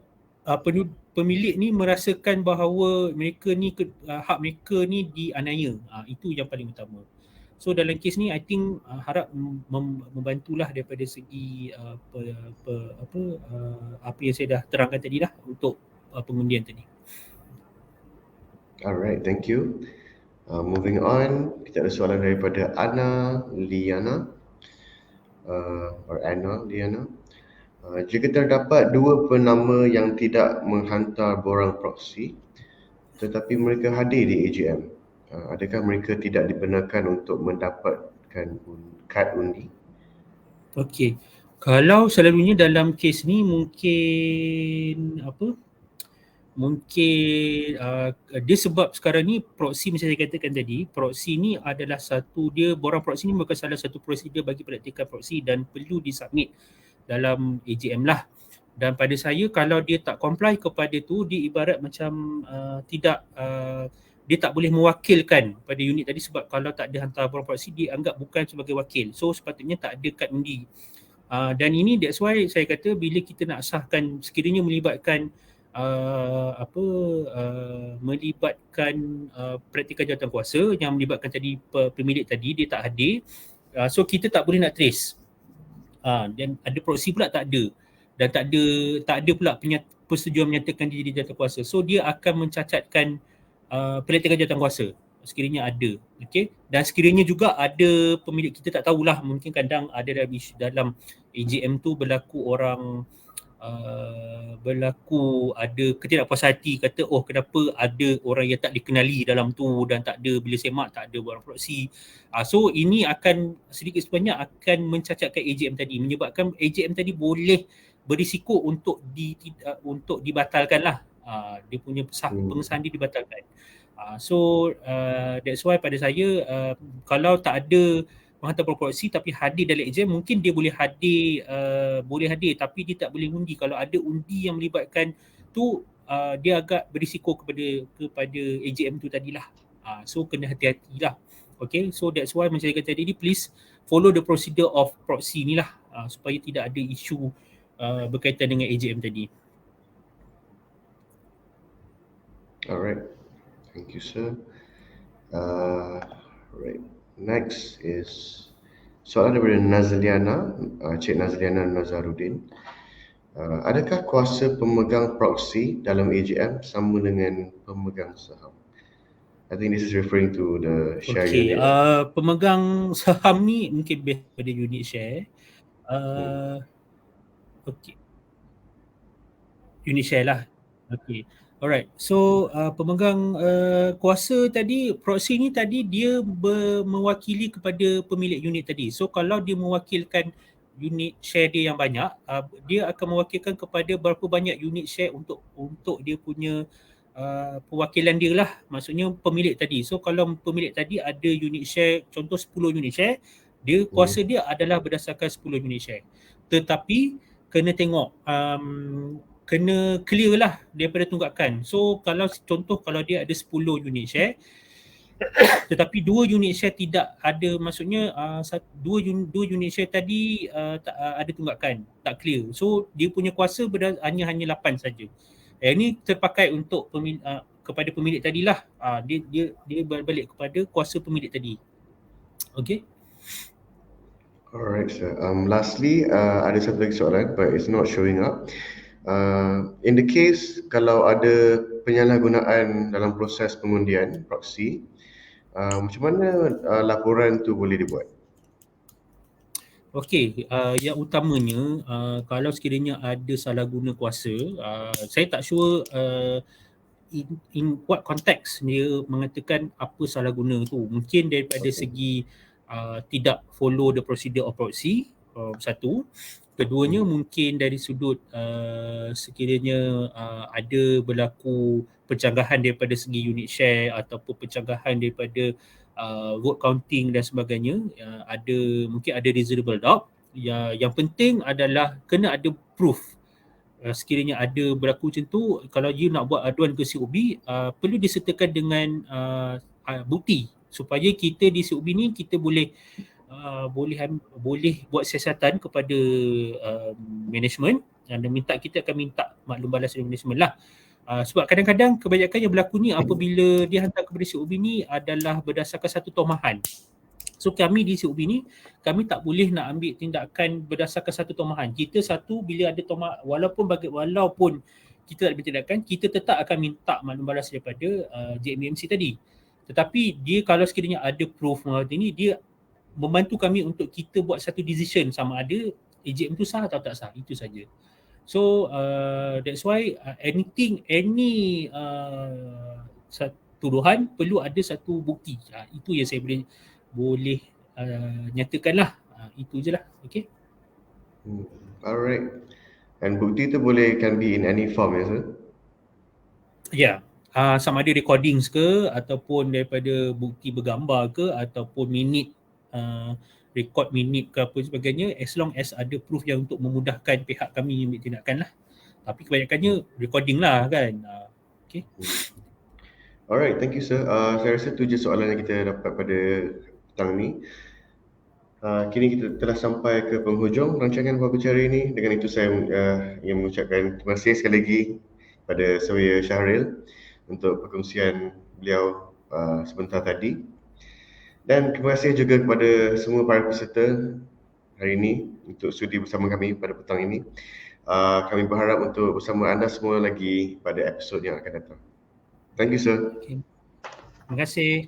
pemilik ni merasakan bahawa mereka ni hak mereka ni dianiaya. Itu yang paling utama. So dalam kes ni I think harap membantulah daripada segi apa yang saya dah terangkan tadi lah untuk pengundian tadi. Alright, thank you. Moving on, kita ada soalan daripada Anna Liana. Jika terdapat dua penama yang tidak menghantar borang proksi tetapi mereka hadir di AGM, adakah mereka tidak dibenarkan untuk mendapatkan kad undi? Okey. Kalau selalunya dalam kes ni mungkin dia sebab sekarang ni proksi macam saya katakan tadi, proksi ni adalah borang proksi ni bukan salah satu prosedur bagi praktikan proksi dan perlu disubmit dalam AGM lah. Dan pada saya kalau dia tak comply kepada tu, dia ibarat macam dia tak boleh mewakilkan pada unit tadi, sebab kalau tak ada hantar borang proksi dia anggap bukan sebagai wakil. So sepatutnya tak ada kad undi. Dan ini that's why saya kata bila kita nak sahkan sekiranya melibatkan praktikan jawatankuasa yang melibatkan tadi pemilik tadi dia tak hadir, so kita tak boleh nak trace. Dan ada proksi pula tak ada, dan tak ada pula persetujuan menyatakan dia jadi jawatankuasa. So dia akan mencacatkan praktikan jawatankuasa sekiranya ada. Okey, dan sekiranya juga ada pemilik, kita tak tahulah, mungkin kadang ada dalam AGM tu berlaku ada ketidakpuas hati, kata kenapa ada orang yang tak dikenali dalam tu dan tak ada, bila semak tak ada borang proksi. So ini akan sedikit sebanyak akan mencacatkan AGM tadi, menyebabkan AGM tadi boleh berisiko untuk dibatalkan lah. Dia punya pengesahan dia dibatalkan. So that's why pada saya kalau tak ada menghantar borang proksi tapi hadir dalam AGM, mungkin dia boleh hadir tapi dia tak boleh undi. Kalau ada undi yang melibatkan tu, dia agak berisiko kepada AGM tu tadilah. So kena hati-hatilah. Okay, so that's why macam saya kata tadi, please follow the procedure of proxy ni lah, supaya tidak ada isu berkaitan dengan AGM tadi. Alright, thank you sir. Right, next is soalan daripada Nazliana, Cik Nazliana Nazaruddin. Adakah kuasa pemegang proxy dalam AGM sama dengan pemegang saham? I think this is referring to the share unit. Pemegang saham ni mungkin based pada unit share. Okay. Unit share lah. Okay. Alright. So pemegang kuasa tadi, proxy ni tadi dia mewakili kepada pemilik unit tadi. So kalau dia mewakilkan unit share dia yang banyak, dia akan mewakilkan kepada berapa banyak unit share untuk dia punya perwakilan dia lah, maksudnya pemilik tadi. So kalau pemilik tadi ada unit share, contoh 10 unit share, dia kuasa dia adalah berdasarkan 10 unit share. Tetapi kena tengok, kena clear lah daripada tunggakan. So kalau contoh kalau dia ada 10 unit share tetapi 2 unit share tidak ada, maksudnya 2 unit share tadi tak ada tunggakan, tak clear. So dia punya kuasa hanya 8 saja. Ini terpakai untuk kepada pemilik tadilah. Dia balik kepada kuasa pemilik tadi. Okay. Alright sir. Lastly, ada satu lagi soalan but it's not showing up. In the case kalau ada penyalahgunaan dalam proses pengundian proxy, macam mana laporan tu boleh dibuat? Okey, yang utamanya kalau sekiranya ada salah guna kuasa, saya tak sure in what context dia mengatakan apa salah guna tu. Mungkin daripada segi tidak follow the procedure of proxy, satu. Keduanya mungkin dari sudut sekiranya ada berlaku pencanggahan daripada segi unit share ataupun pencanggahan daripada vote counting dan sebagainya, mungkin ada reasonable doubt. Yang penting adalah kena ada proof. Sekiranya ada berlaku macam tu, kalau you nak buat aduan ke COB, perlu disertakan dengan bukti supaya kita di COB ni kita boleh buat siasatan kepada management dan kita akan minta maklum balas dari management lah. Sebab kadang-kadang kebanyakan yang berlaku ni apabila dia hantar kepada COB ni adalah berdasarkan satu tomahan. So kami di COB ni, kami tak boleh nak ambil tindakan berdasarkan satu tomahan. Kita bila ada tomahan, walaupun kita tak ambil tindakan, kita tetap akan minta maklum balas daripada JMMC tadi. Tetapi dia kalau sekiranya ada proof ini, dia membantu kami untuk kita buat satu decision sama ada AGM tu sah atau tak sah. Itu saja. So that's why any tuduhan perlu ada satu bukti. Itu yang saya boleh nyatakan lah. Itu je lah. Okay. Alright. And bukti tu can be in any form, ya sir? Ya. Sama ada recordings ke, ataupun daripada bukti bergambar ke, ataupun record minit ke apa sebagainya, as long as ada proof yang untuk memudahkan pihak kami ambil tindakan lah. Tapi kebanyakannya recording lah kan. Okay. Alright, thank you sir. Saya rasa tu je soalan yang kita dapat pada petang ni. Kini kita telah sampai ke penghujung rancangan Buah Bicara ini. Dengan itu saya ingin mengucapkan terima kasih sekali lagi pada Saudara Syahril untuk perkongsian beliau sebentar tadi. Dan terima kasih juga kepada semua para peserta hari ini untuk sudi bersama kami pada petang ini. Kami berharap untuk bersama anda semua lagi pada episod yang akan datang. Thank you sir. Okay. Terima kasih.